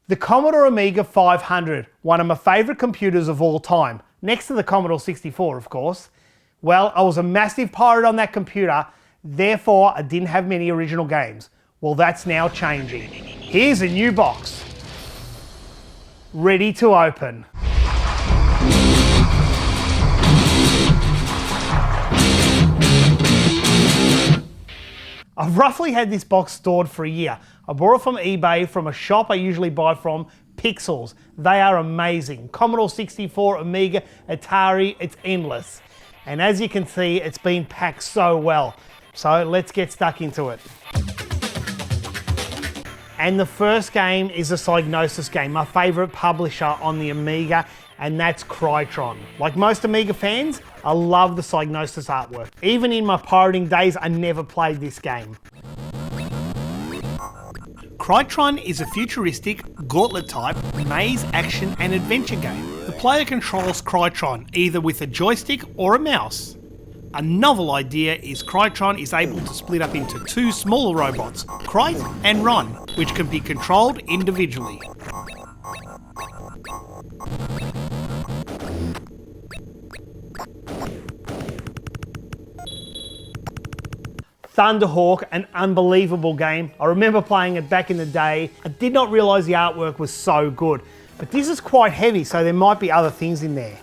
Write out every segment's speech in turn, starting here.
The Commodore Amiga 500, one of my favourite computers of all time, next to the Commodore 64 of course. Well, I was a massive pirate on that computer, therefore I didn't have many original games. Well, that's now changing. Here's a new box. Ready to open. I've roughly had this box stored for a year. I bought it from eBay from a shop I usually buy from, Pixels. They are amazing. Commodore 64, Amiga, Atari, it's endless. And as you can see, it's been packed so well. So let's get stuck into it. And the first game is a Psygnosis game, my favourite publisher on the Amiga, and that's Krytron. Like most Amiga fans, I love the Psygnosis artwork. Even in my pirating days, I never played this game. Krytron is a futuristic, Gaultler-type maze, action and adventure game. The player controls Krytron either with a joystick or a mouse. A novel idea is Krytron is able to split up into two smaller robots, Kryt and Ron, which can be controlled individually. Thunderhawk, an unbelievable game. I remember playing it back in the day. I did not realise the artwork was so good, but this is quite heavy, so there might be other things in there.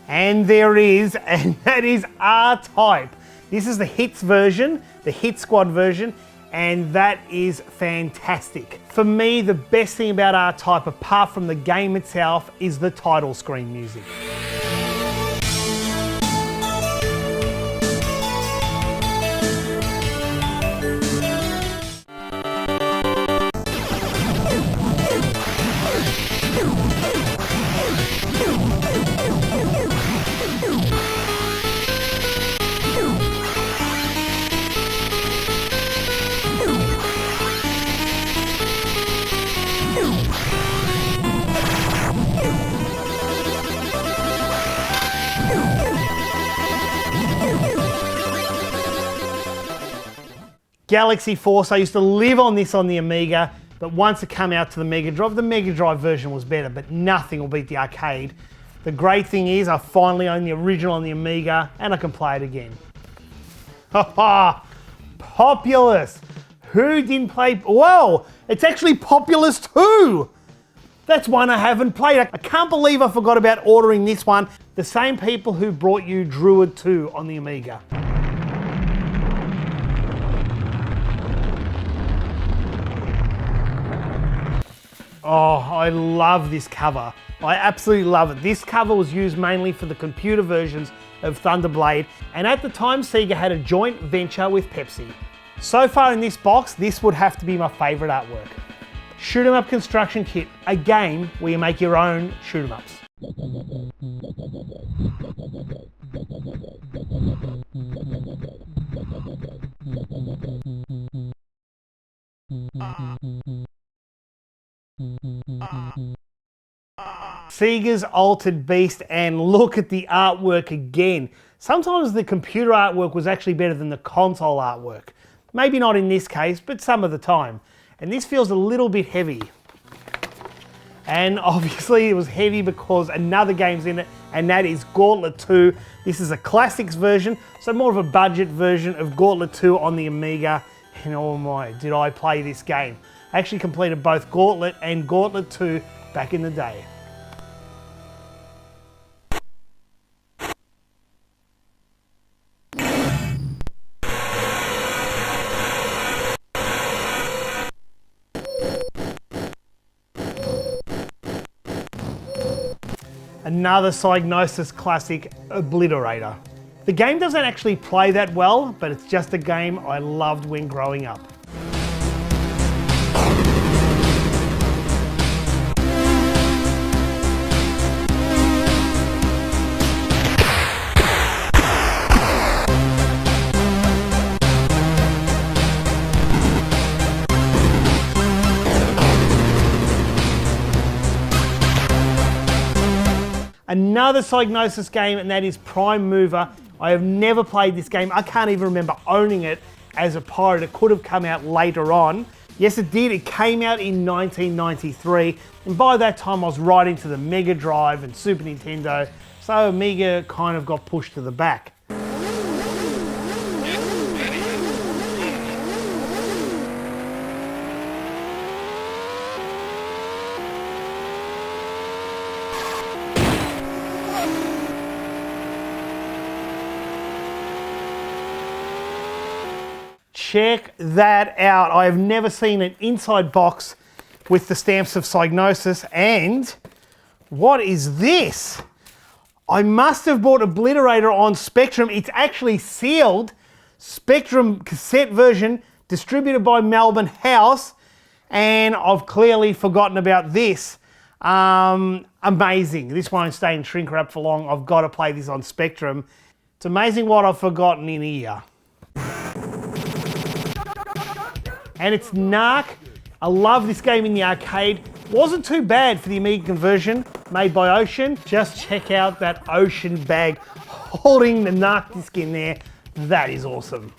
And there is, and that is R-Type. This is the Hits version, the Hit Squad version, and that is fantastic. For me, the best thing about R-Type, apart from the game itself, is the title screen music. Galaxy Force, I used to live on this on the Amiga, but once it came out to the Mega Drive version was better, but nothing will beat the arcade. The great thing is I finally own the original on the Amiga and I can play it again. Haha, Populous. Who didn't play, whoa, it's actually Populous 2. That's one I haven't played. I can't believe I forgot about ordering this one. The same people who brought you Druid 2 on the Amiga. Oh, I love this cover. I absolutely love it. This cover was used mainly for the computer versions of Thunderblade, and at the time Sega had a joint venture with Pepsi. So far in this box, this would have to be my favourite artwork. Shoot 'em Up Construction Kit, a game where you make your own shoot 'em ups. Sega's Altered Beast, and look at the artwork again. Sometimes the computer artwork was actually better than the console artwork. Maybe not in this case, but some of the time. And this feels a little bit heavy. And obviously it was heavy because another game's in it, and that is Gaultler II. This is a classics version, so more of a budget version of Gaultler II on the Amiga. And oh my, did I play this game. I actually completed both Gauntlet and Gaultler II back in the day. Another Psygnosis classic, Obliterator. The game doesn't actually play that well, but it's just a game I loved when growing up. Another Psygnosis game, and that is Prime Mover. I have never played this game. I can't even remember owning it as a pirate. It could have come out later on. Yes, it did. It came out in 1993, and by that time I was right into the Mega Drive and Super Nintendo, so Amiga kind of got pushed to the back. Check that out. I have never seen an inside box with the stamps of Psygnosis. And what is this? I must have bought Obliterator on Spectrum. It's actually sealed. Spectrum cassette version, distributed by Melbourne House. And I've clearly forgotten about this. Amazing. This won't stay in shrink wrap for long. I've got to play this on Spectrum. It's amazing what I've forgotten in here. And it's Narc. I love this game in the arcade. Wasn't too bad for the Amiga conversion, made by Ocean. Just check out that Ocean bag holding the Narc disc in there. That is awesome.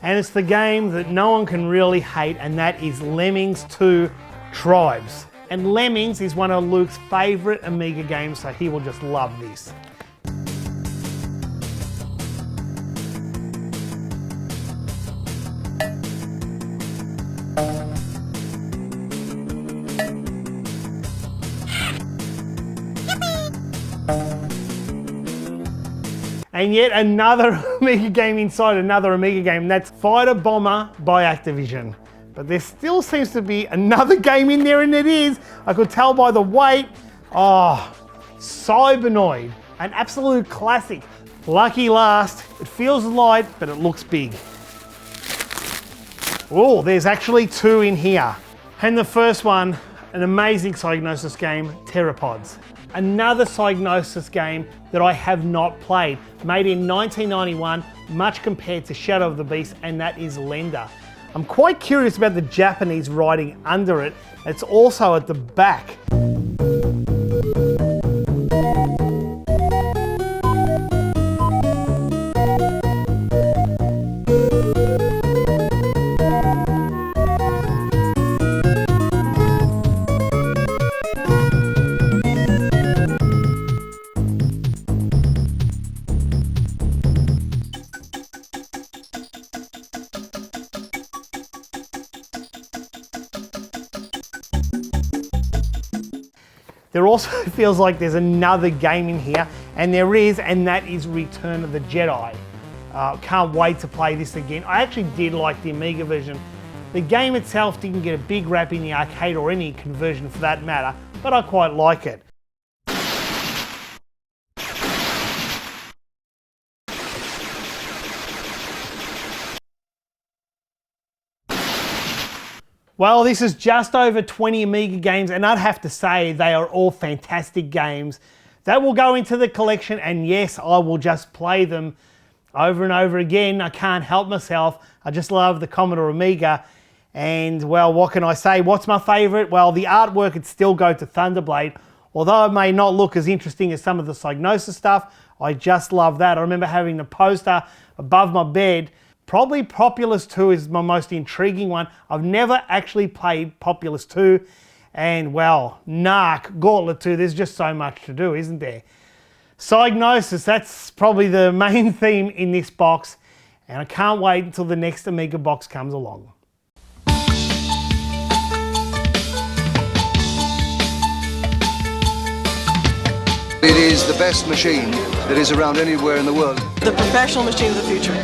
And it's the game that no one can really hate, and that is Lemmings 2 Tribes. And Lemmings is one of Luke's favourite Amiga games, so he will just love this. And yet another Amiga game inside another Amiga game, and that's Fighter Bomber by Activision. But there still seems to be another game in there, and it is, I could tell by the weight. Oh, Cybernoid, an absolute classic. Lucky last, it feels light, but it looks big. Oh, there's actually two in here. And the first one, an amazing Psygnosis game, Pteropods. Another Psygnosis game that I have not played, made in 1991, much compared to Shadow of the Beast, and that is Lender. I'm quite curious about the Japanese writing under it. It's also at the back. There also feels like there's another game in here, and there is, and that is Return of the Jedi. Can't wait to play this again. I actually did like the Amiga version. The game itself didn't get a big rap in the arcade or any conversion for that matter, but I quite like it. Well, this is just over 20 Amiga games, and I'd have to say they are all fantastic games that will go into the collection, and yes, I will just play them over and over again. I can't help myself. I just love the Commodore Amiga, and well, what can I say? What's my favourite? Well, the artwork would still go to Thunderblade. Although it may not look as interesting as some of the Psygnosis stuff, I just love that. I remember having the poster above my bed. Probably Populous 2 is my most intriguing one. I've never actually played Populous 2. And well, Narc, Gaultler Ii, there's just so much to do, isn't there? Psygnosis, that's probably the main theme in this box. And I can't wait until the next Amiga box comes along. It is the best machine that is around anywhere in the world. The professional machine of the future.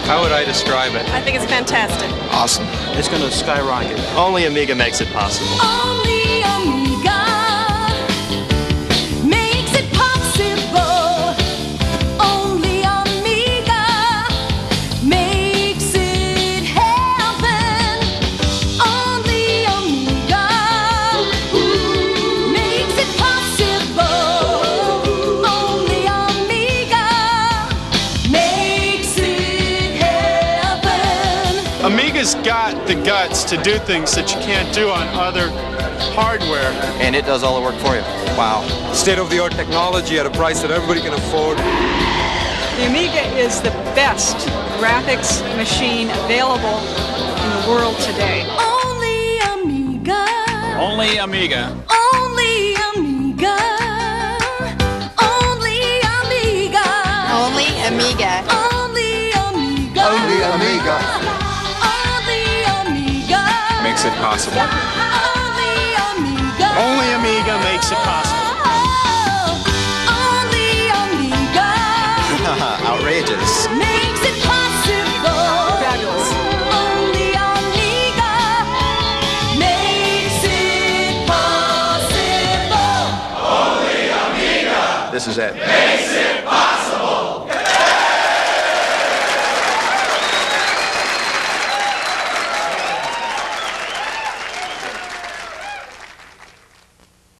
How would I describe it? I think it's fantastic. Awesome. It's going to skyrocket. Only Amiga makes it possible. Only Amiga makes it possible. Only Amiga makes it happen. Only Amiga makes it possible. Amiga's got the guts to do things that you can't do on other hardware. And it does all the work for you. Wow. State-of-the-art technology at a price that everybody can afford. The Amiga is the best graphics machine available in the world today. Only Amiga. Only Amiga. Only Amiga. Only Amiga. Only Amiga. Only Amiga. Only Amiga. Only Amiga. Makes it possible. Only Amiga. Only Amiga makes it possible. Only Amiga. Outrageous. Makes it possible. Fabulous. Only Amiga makes it possible. This is it.